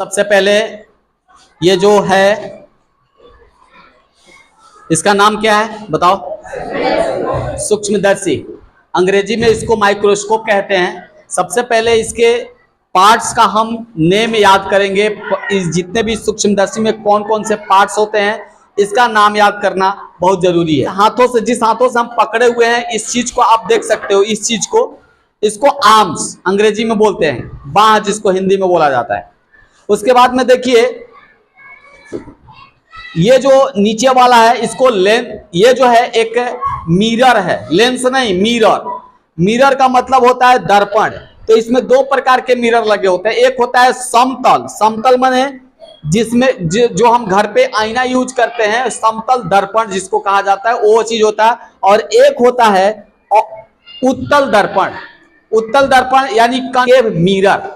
सबसे पहले ये जो है इसका नाम क्या है बताओ? सूक्ष्मदर्शी। अंग्रेजी में इसको माइक्रोस्कोप कहते हैं। सबसे पहले इसके पार्ट्स का हम नेम याद करेंगे। इस जितने भी सूक्ष्मदर्शी में कौन कौन से पार्ट्स होते हैं इसका नाम याद करना बहुत जरूरी है। हाथों से, जिस हाथों से हम पकड़े हुए हैं इस चीज को आप देख सकते हो, इस चीज को, इसको आर्म्स अंग्रेजी में बोलते हैं, बाह जिसको हिंदी में बोला जाता है। उसके बाद में देखिए ये जो नीचे वाला है इसको लेंस, ये जो है एक मिरर है, लेंस नहीं मिरर। मिरर का मतलब होता है दर्पण। तो इसमें दो प्रकार के मिरर लगे होते हैं। एक होता है समतल, समतल माने जिसमें जो हम घर पे आईना यूज करते हैं, समतल दर्पण जिसको कहा जाता है वो चीज होता है। और एक होता है उत्तल दर्पण। उत्तल दर्पण यानी कनकेव मिरर।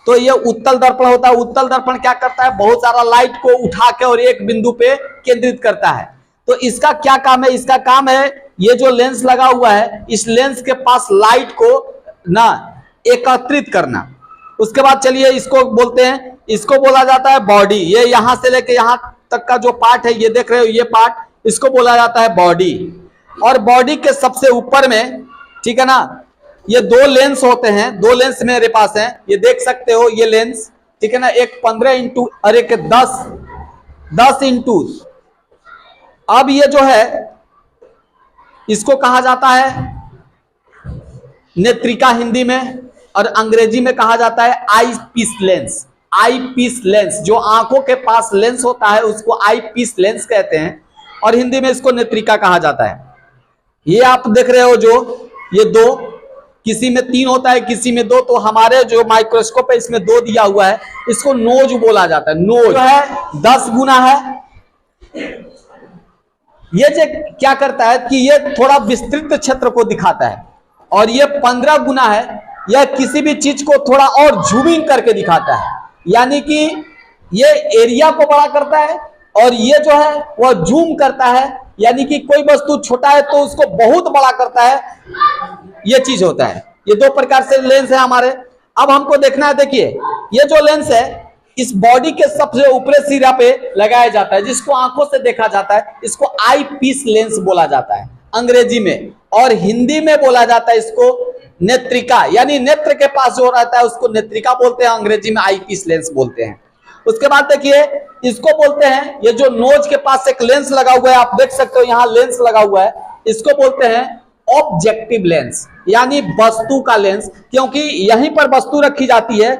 तो ये उत्तल दर्पण होता है। उत्तल दर्पण क्या करता है? बहुत सारा लाइट को उठा के और एक बिंदु पे केंद्रित करता है। तो इसका क्या काम है? इसका काम है ये जो लेंस लगा हुआ है इस लेंस के पास लाइट को ना एकत्रित करना। उसके बाद चलिए इसको बोलते हैं, इसको बोला जाता है बॉडी। ये यहां से लेके यहां तक का जो पार्ट है ये देख रहे हो, ये पार्ट, इसको बोला जाता है बॉडी। और बॉडी के सबसे ऊपर में, ठीक है ना, ये दो लेंस होते हैं। दो लेंस मेरे पास हैं, ये देख सकते हो ये लेंस, ठीक है ना। एक 15 इंटू और एक 10 इंटू। अब ये जो है इसको कहा जाता है नेत्रिका हिंदी में, और अंग्रेजी में कहा जाता है आई पीस लेंस। आई पीस लेंस, जो आंखों के पास लेंस होता है उसको आई पीस लेंस कहते हैं, और हिंदी में इसको नेत्रिका कहा जाता है। ये आप देख रहे हो जो ये दो, किसी में 3 होता है किसी में 2। तो हमारे जो माइक्रोस्कोप है इसमें 2 दिया हुआ है, इसको नोज बोला जाता है। नोज जो है 10 गुना है। ये जो क्या करता है कि ये थोड़ा विस्तृत क्षेत्र को दिखाता है, और ये 15 गुना है, यह किसी भी चीज को थोड़ा और जूमिंग करके दिखाता है। यानी कि ये एरिया को बड़ा करता है और ये जो है वह जूम करता है। यानी कि कोई वस्तु छोटा है तो उसको बहुत बड़ा करता है, ये चीज होता है। ये 2 प्रकार से लेंस है हमारे। अब हमको देखना है, देखिए ये जो लेंस है इस बॉडी के सबसे ऊपरी सिरा पे लगाया जाता है, जिसको आंखों से देखा जाता है। इसको आई पीस लेंस बोला जाता है अंग्रेजी में, और हिंदी में बोला जाता है इसको नेत्रिका। यानी नेत्र के पास जो रहता है उसको नेत्रिका बोलते हैं, अंग्रेजी में आई पीस लेंस बोलते हैं। उसके बाद देखिए इसको बोलते हैं, ये जो नोज के पास एक लेंस लगा हुआ है, आप देख सकते हो यहाँ लेंस लगा हुआ है, इसको बोलते हैं ऑब्जेक्टिव लेंस, यानी वस्तु का लेंस, क्योंकि यहीं पर वस्तु रखी जाती है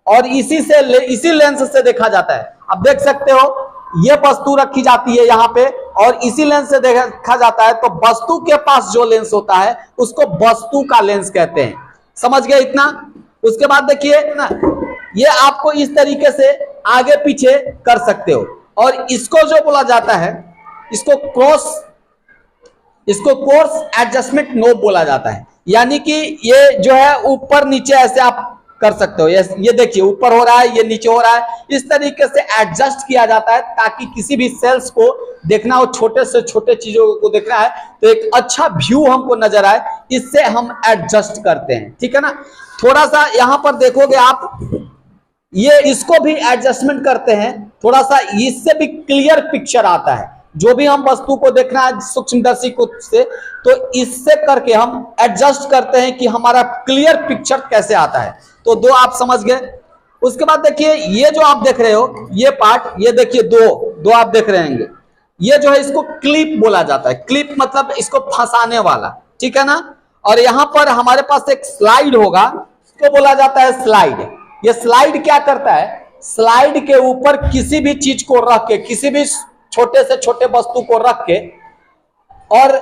और इसी लेंस से देखा जाता है। आप देख सकते हो ये वस्तु रखी जाती है यहाँ पे और इसी लेंस से देखा जाता है। तो वस्तु के पास जो लेंस होता है उसको वस्तु का लेंस कहते हैं। समझ गए इतना? उसके बाद देखिए ना, ये आपको इस तरीके से आगे पीछे कर सकते हो। और इसको जो बोला जाता है इसको कोर्स एडजस्टमेंट नोब बोला जाता है। यानी कि ये जो है ऊपर नीचे ऐसे आप कर सकते हो। ये देखिए ऊपर हो रहा है, ये नीचे हो रहा है, इस तरीके से एडजस्ट किया जाता है ताकि किसी भी सेल्स को देखना हो, छोटे से छोटे चीजों को देखना है तो एक अच्छा व्यू हमको नजर आए, इससे हम एडजस्ट करते हैं। ठीक है ना? थोड़ा सा यहां पर देखोगे आप, ये इसको भी एडजस्टमेंट करते हैं, थोड़ा सा इससे भी क्लियर पिक्चर आता है। जो भी हम वस्तु को देखना है सूक्ष्मदर्शी को से, तो इससे करके हम एडजस्ट करते हैं कि हमारा क्लियर पिक्चर कैसे आता है। तो 2 आप समझ गए। उसके बाद देखिए ये जो आप देख रहे हो ये पार्ट, ये देखिए दो आप देख रहे होंगे, ये जो है इसको क्लिप बोला जाता है। क्लिप मतलब इसको फंसाने वाला, ठीक है ना। और यहां पर हमारे पास एक स्लाइड होगा, इसको बोला जाता है स्लाइड। ये स्लाइड क्या करता है? स्लाइड के ऊपर किसी भी चीज को रख के, किसी भी छोटे से छोटे वस्तु को रख के, और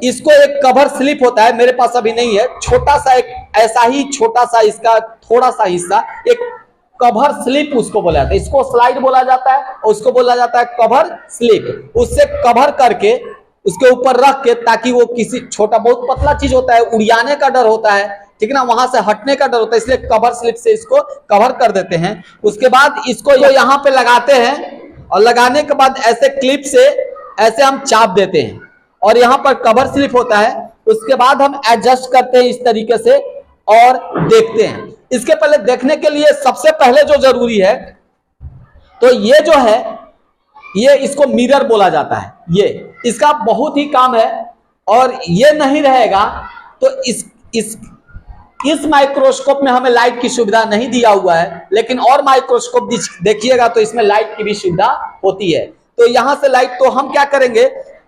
इसको एक कवर स्लिप होता है, मेरे पास अभी नहीं है, छोटा सा एक ऐसा ही छोटा सा इसका थोड़ा सा हिस्सा, एक कवर स्लिप उसको बोला जाता है। इसको स्लाइड बोला जाता है और उसको बोला जाता है कवर स्लिप। उससे कवर करके उसके ऊपर रख के, ताकि वो किसी छोटा बहुत पतला चीज होता है, उड़ाने का डर होता है, ठीक है ना, वहां से हटने का डर होता है, इसलिए कवर स्लिप से इसको कवर कर देते हैं। उसके बाद इसको यहाँ पे लगाते हैं और लगाने के बाद ऐसे क्लिप से ऐसे हम चाप देते हैं और यहाँ पर कवर स्लिप होता है। उसके बाद हम एडजस्ट करते हैं इस तरीके से और देखते हैं। इसके पहले देखने के लिए सबसे पहले जो जरूरी है, तो ये जो है, ये इसको मिरर बोला जाता है। ये इसका बहुत ही काम है, और ये नहीं रहेगा तो इस माइक्रोस्कोप में हमें लाइट की सुविधा नहीं दिया हुआ है, लेकिन और माइक्रोस्कोप देखिएगा तो इसमें लाइट की भी सुविधा होती है। तो यहां से लाइट, तो हम क्या करेंगे,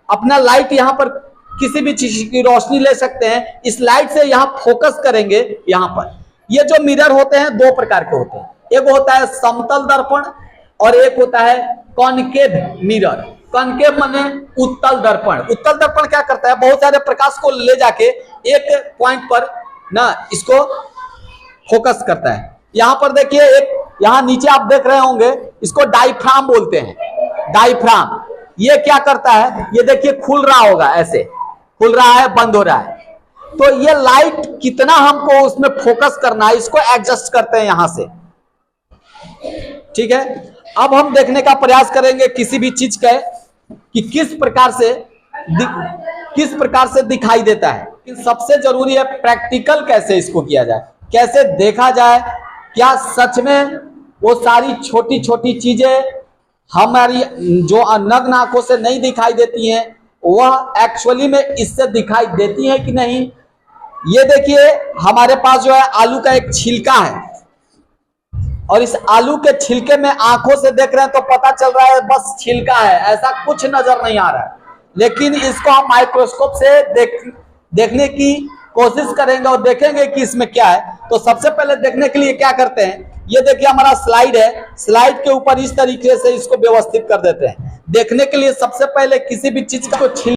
अपना लाइट यहां पर किसी भी चीज की रोशनी ले सकते हैं, इस लाइट से यहां फोकस करेंगे। यहां पर ये जो मिरर होते हैं दो प्रकार के होते हैं, एक होता है समतल दर्पण और एक होता है कॉनकेव मिरर। कॉनकेव माने उत्तल दर्पण। उत्तल दर्पण क्या करता है, बहुत सारे प्रकाश को ले जाके एक पॉइंट पर ना इसको फोकस करता है। यहां पर देखिए, एक यहां नीचे आप देख रहे होंगे, इसको डायफ्राम बोलते हैं। डायफ्राम ये क्या करता है, ये देखिए खुल रहा होगा, ऐसे खुल रहा है, बंद हो रहा है। तो ये लाइट कितना हमको उसमें फोकस करना है, इसको एडजस्ट करते हैं यहां से। ठीक है, अब हम देखने का प्रयास करेंगे किसी भी चीज का कि किस प्रकार से दिखाई देता है। सबसे जरूरी है प्रैक्टिकल कैसे इसको किया जाए, कैसे देखा जाए, क्या सच में वो सारी छोटी छोटी चीजें हमारी जो नग्न आंखों से नहीं दिखाई देती हैं, वह एक्चुअली में इससे दिखाई देती हैं कि नहीं। ये देखिए, हमारे पास जो है आलू का एक छिलका है, और इस आलू के छिलके में आंखों से देख रहे हैं तो पता चल रहा है बस छिलका है, ऐसा कुछ नजर नहीं आ रहा है। लेकिन इसको हम माइक्रोस्कोप से देखने की कोशिश करेंगे और देखेंगे कि इसमें क्या है। तो सबसे पहले देखने के लिए क्या करते हैं, ये देखिए हमारा स्लाइड है, स्लाइड के ऊपर इस तरीके से इसको व्यवस्थित कर देते हैं। देखने के लिए सबसे पहले किसी भी चीज को